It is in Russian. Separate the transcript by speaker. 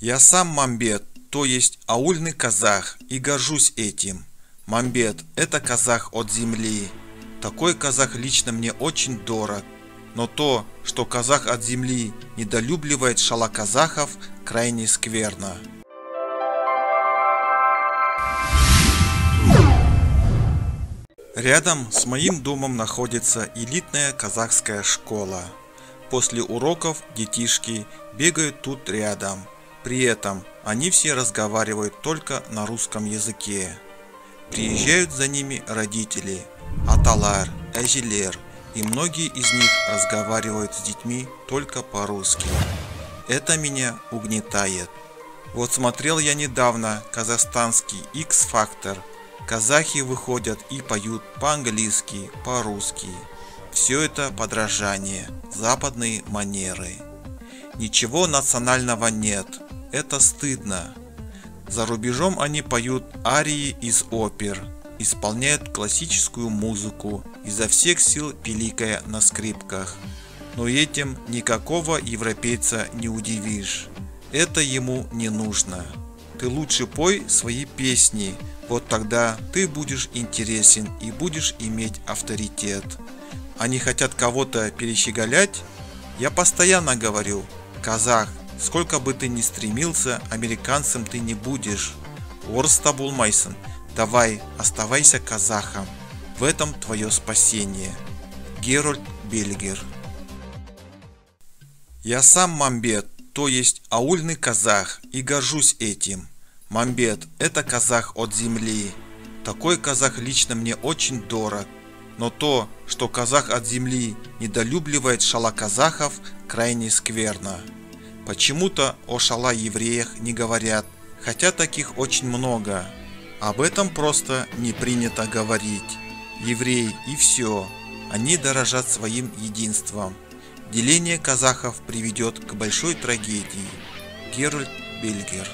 Speaker 1: Я сам мамбет, то есть аульный казах, и горжусь этим. Мамбет– это казах от земли. Такой казах лично мне очень дорог. Но то, что казах от земли недолюбливает шалаказахов, крайне скверно. Рядом с моим домом находится элитная казахская школа. После уроков детишки бегают тут рядом. При этом они все разговаривают только на русском языке. Приезжают за ними родители, аталар, эжилер, и многие из них разговаривают с детьми только по-русски. Это меня угнетает. Вот смотрел я недавно казахстанский X-Factor. Казахи выходят и поют по-английски, по-русски. Все это подражание, западные манеры. Ничего национального нет, это стыдно. За рубежом они поют арии из опер, исполняют классическую музыку, изо всех сил пиликая на скрипках. Но этим никакого европейца не удивишь. Это ему не нужно. Ты лучше пой свои песни, вот тогда ты будешь интересен и будешь иметь авторитет. Они хотят кого-то перещеголять? Я постоянно говорю: казах, сколько бы ты ни стремился, американцем ты не будешь. Орста булмайсон. Давай, оставайся казахом. В этом твое спасение. Герольд Бельгер. Я сам мамбет, то есть аульный казах, и горжусь этим. Мамбет – это казах от земли. Такой казах лично мне очень дорог. Но то, что казах от земли недолюбливает шалаказахов, крайне скверно. Почему-то о шала-евреях не говорят, хотя таких очень много. Об этом просто не принято говорить. Евреи и все. Они дорожат своим единством. Деление казахов приведет к большой трагедии. Герольд Бельгер.